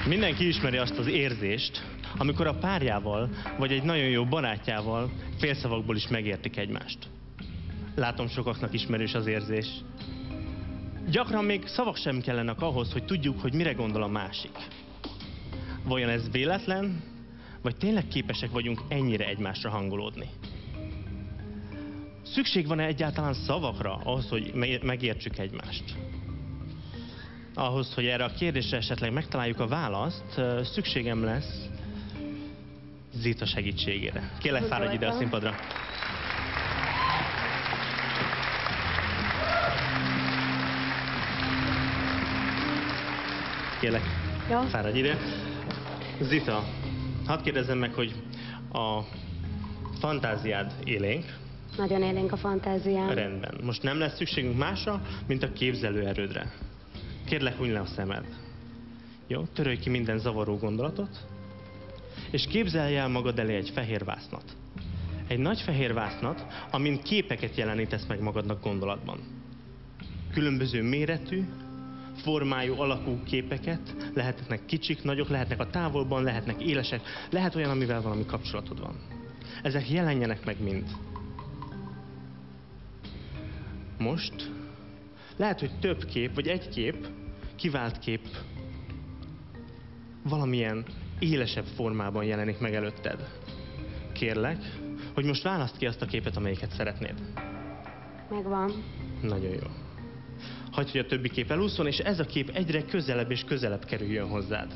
Mindenki ismeri azt az érzést, amikor a párjával, vagy egy nagyon jó barátjával félszavakból is megértik egymást. Látom, sokaknak ismerős az érzés. Gyakran még szavak sem kellenek ahhoz, hogy tudjuk, hogy mire gondol a másik. Vajon ez véletlen, vagy tényleg képesek vagyunk ennyire egymásra hangolódni? Szükség van-e egyáltalán szavakra ahhoz, hogy megértsük egymást? Ahhoz, hogy erre a kérdésre esetleg megtaláljuk a választ, szükségem lesz Zita segítségére. Kérlek, fáradj ide a színpadra. Kérlek, fáradj ide. Zita, hadd kérdezzem meg, hogy a fantáziád élénk? Nagyon élénk a fantáziám. Rendben. Most nem lesz szükségünk másra, mint a képzelőerődre. Kérlek, huny le a szemed. Jó? Törölj ki minden zavaró gondolatot, és képzelj el magad elé egy fehér vásznat. Egy nagy fehér vásznat, amin képeket jelenítesz meg magadnak gondolatban. Különböző méretű, formájú, alakú képeket, lehetnek kicsik, nagyok, lehetnek a távolban, lehetnek élesek, lehet olyan, amivel valami kapcsolatod van. Ezek jelenjenek meg mind. Most lehet, hogy több kép, vagy egy kép, kivált kép valamilyen élesebb formában jelenik meg előtted. Kérlek, hogy most válaszd ki azt a képet, amelyiket szeretnéd. Megvan. Nagyon jó. Hagyj, hogy a többi kép elúszson, és ez a kép egyre közelebb és közelebb kerüljön hozzád.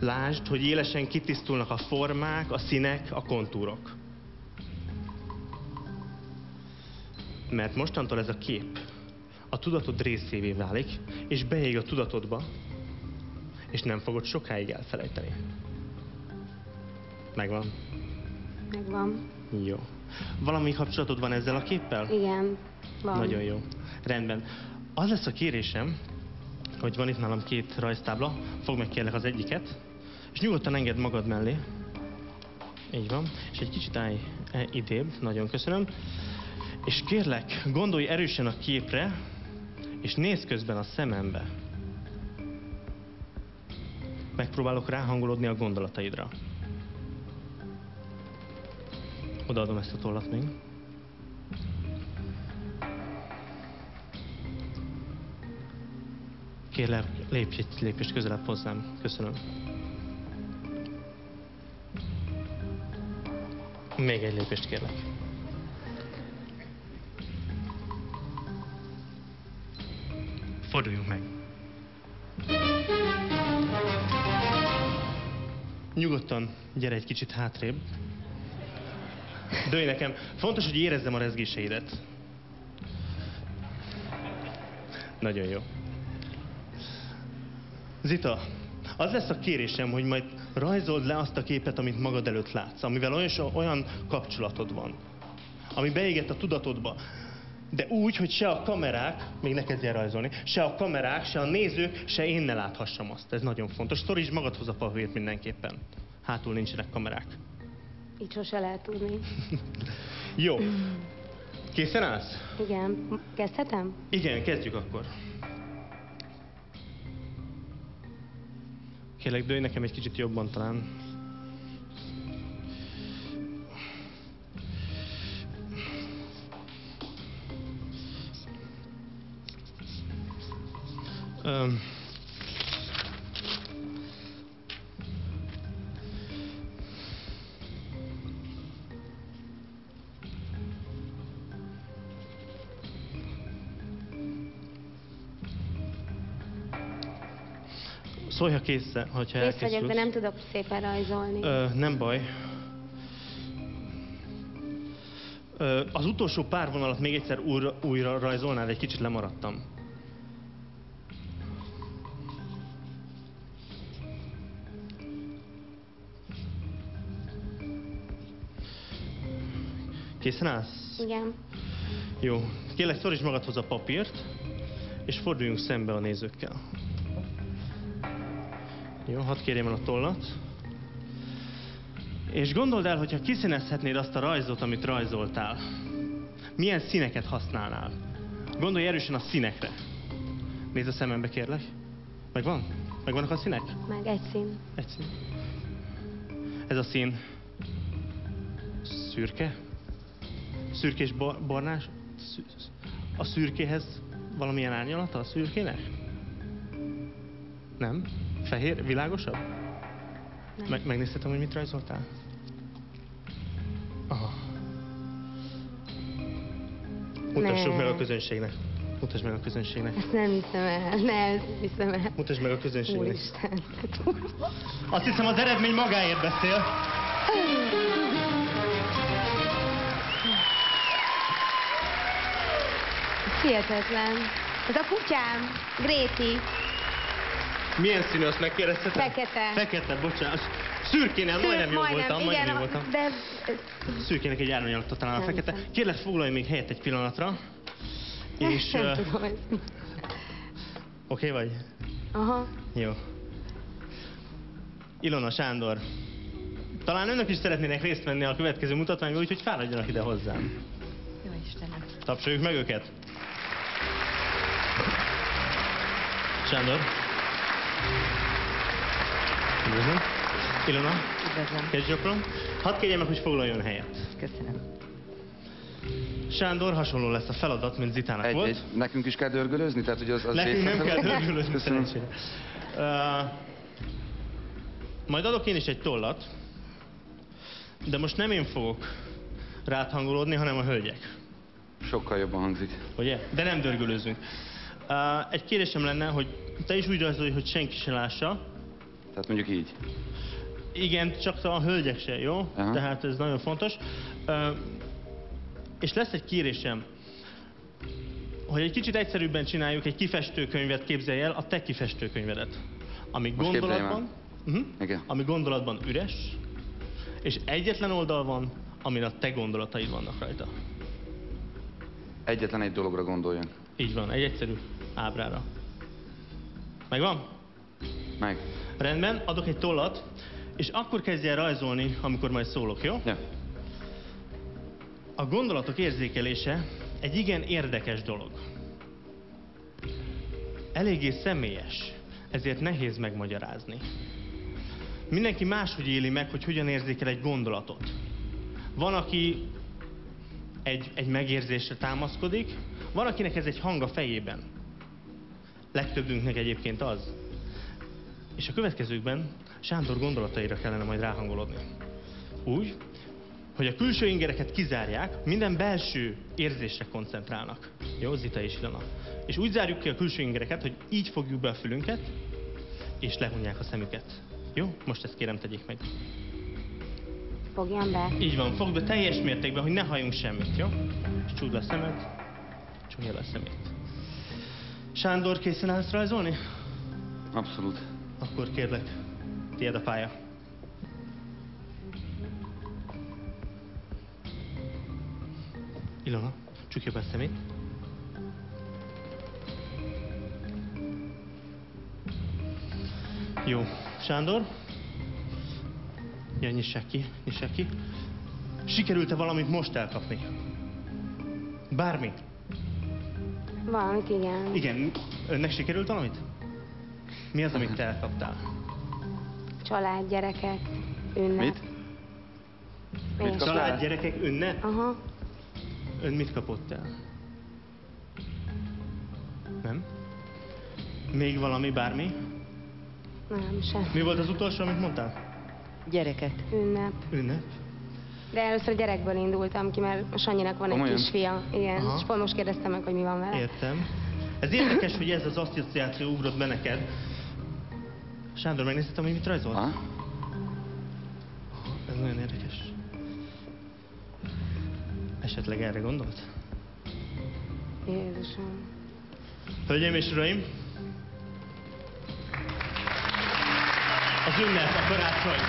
Lásd, hogy élesen kitisztulnak a formák, a színek, a kontúrok. Mert mostantól ez a kép a tudatod részévé válik, és beég a tudatodba, és nem fogod sokáig elfelejteni. Megvan? Megvan. Jó. Valami kapcsolatod van ezzel a képpel? Igen, van. Nagyon jó. Rendben. Az lesz a kérésem, hogy van itt nálam 2 rajztábla, fogd meg kérlek az egyiket, és nyugodtan engedd magad mellé. Így van. És egy kicsit állj idébb, nagyon köszönöm. És kérlek, gondolj erősen a képre, és nézz közben a szemembe. Megpróbálok ráhangolódni a gondolataidra. Odaadom ezt a tollat még. Kérlek, lépj egy lépést közelebb hozzám. Köszönöm. Még egy lépést kérlek. Forduljunk meg. Nyugodtan, gyere egy kicsit hátrébb. Dőlj nekem. Fontos, hogy érezzem a rezgéseidet. Nagyon jó. Zita, az lesz a kérésem, hogy majd rajzold le azt a képet, amit magad előtt látsz, amivel olyan kapcsolatod van, ami beégett a tudatodba. De úgy, hogy se a kamerák, még ne kezdj el rajzolni, se a kamerák, se a nézők, se én ne láthassam azt. Ez nagyon fontos. Szorítsd magadhoz a papírt mindenképpen. Hátul nincsenek kamerák. Így sose lehet tudni. Jó. Készen állsz? Igen. Kezdhetem? Igen, kezdjük akkor. Kérlek, dőlj nekem egy kicsit jobban talán. Szólj, ha kész, hogyha Kész vagyok, elkészülsz. de nem tudok szépen rajzolni. Nem baj. Az utolsó pár vonalat még egyszer újra rajzolnád, egy kicsit lemaradtam. Készen állsz? Igen. Jó. Kérlek, szorítsd magadhoz a papírt, és forduljunk szembe a nézőkkel. Jó, hadd kérjem el a tollat. És gondold el, hogyha kiszínezhetnéd azt a rajzot, amit rajzoltál, milyen színeket használnál? Gondolj erősen a színekre. Nézz a szemembe, kérlek. Megvan? Megvannak a színek? Meg egy szín. Egy szín. Ez a szín szürke? Szürke és barnás? A szürkéhez valamilyen árnyalata a szürkének? Nem? Fehér? Világosabb? Nem. Megnézhetem, hogy mit rajzoltál? Aha. Mutassuk Ne. meg a közönségnek. Mutasd meg a közönségnek. Ezt nem hiszem el. Nem hiszem el. Mutasd meg a közönségnek. Úristen. Azt hiszem, az eredmény magáért beszél. Hihetetlen. Ez a kutyám. Gréti. Milyen színű, azt megkérdezhetem? Fekete. Fekete, bocsánat. Szürkénél majdnem jó voltam, igen, majdnem jó voltam. de... Szürkének egy árnyalata talán a Nem fekete. hiszem. Kérlek, foglalj még helyet egy pillanatra. És... Nem tudom, ez... Oké vagy? Aha. Jó. Ilona, Sándor. Talán önök is szeretnének részt venni a következő mutatványban, úgyhogy fáradjanak ide hozzám. Jó Istenem. Tapsoljuk meg őket. Sándor. Üdvözlöm. Ilona. Üdvözlöm. Kezdj gyakorlom. Hadd kérjem meg, hogy foglaljon helyet. Köszönöm. Sándor, hasonló lesz a feladat, mint Zitának volt. Nekünk is kell dörgölözni? Tehát, hogy az Nekünk nem kell dörgölözni, Köszönöm. szerencsére. Majd adok én is egy tollat, de most nem én fogok rád hangolódni, hanem a hölgyek. Sokkal jobban hangzik. Ugye? De nem dörgölőzünk. Egy kérésem lenne, hogy te is úgy rajzolj, hogy senki se lássa. Tehát mondjuk így. Igen, csak a hölgyek se, jó? Aha. Tehát ez nagyon fontos. És lesz egy kérésem, hogy egy kicsit egyszerűbben csináljuk, egy kifestőkönyvet képzelj el, a te kifestőkönyvedet. Ami Most képzeljem gondolatban, Igen. ami gondolatban üres, és egyetlen oldal van, amin a te gondolataid vannak rajta. Egyetlen egy dologra gondoljon. Így van, egy egyszerű ábrára. Megvan? Meg. Rendben, adok egy tollat, és akkor kezdj el rajzolni, amikor majd szólok, jó? Ja. A gondolatok érzékelése egy igen érdekes dolog. Eléggé személyes, ezért nehéz megmagyarázni. Mindenki máshogy éli meg, hogy hogyan érzékel egy gondolatot. Van, aki egy megérzésre támaszkodik, van, akinek ez egy hang a fejében. Legtöbbünknek egyébként az. És a következőkben Sándor gondolataira kellene majd ráhangolódni. Úgy, hogy a külső ingereket kizárják, minden belső érzésre koncentrálnak. Jó, Zita és Ilona. És úgy zárjuk ki a külső ingereket, hogy így fogjuk be a fülünket, és lehunják a szemüket. Jó? Most ezt kérem, tegyék meg. Fogjam be. Így van, fogd be teljes mértékben, hogy ne halljunk semmit, jó? És csukd le a szemed, csukd le a szemét. Sándor, készen állsz rajzolni? Abszolút. Akkor kérlek, tiéd a pálya. Ilona, csukja be a szemét. Jó. Sándor? Ja, nyissák ki, nyissák ki. Sikerült-e valamit most elkapni? Bármi? Valamit igen. Igen, önnek sikerült valamit? Mi az, amit te elkaptál? Család, gyerekek, ünnep. Mit? És- kaptál? Család, gyerekek, ünnep? Aha. Ön mit kapott el? Nem? Még valami, bármi? Nem, sem. Mi volt az utolsó, amit mondtál? Gyerekek. Ünnep. Ünnep? De először gyerekből indultam ki, mert a Sanyinak van egy Komolyan? kisfia. Igen, Aha. és pont most kérdeztem meg, hogy mi van vele. Értem. Ez érdekes, hogy ez az asszociáció ugrott be neked. Sándor, megnézhetem, hogy mit rajzolt? Ha? Ez nagyon érdekes. Esetleg erre gondolt? Jézusom. Hölgyeim és uraim! Az ünnep, a karácsony.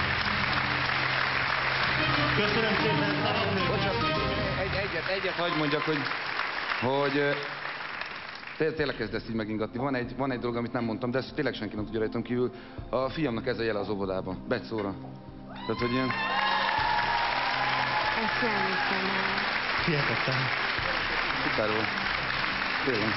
Köszönöm szépen, szavaznék! Bocsánat, egyet hagyd mondjak, hogy tényleg kezd ezt így megingatni. Van egy dolog, amit nem mondtam, de ezt tényleg senki nem tudja rajtam kívül. A fiamnak ez a jele az óvodában, Betszóra. Tehát, hogy ilyen... Ezt nem hiszem el. Hihetetlen. Szuper volt. Tényleg.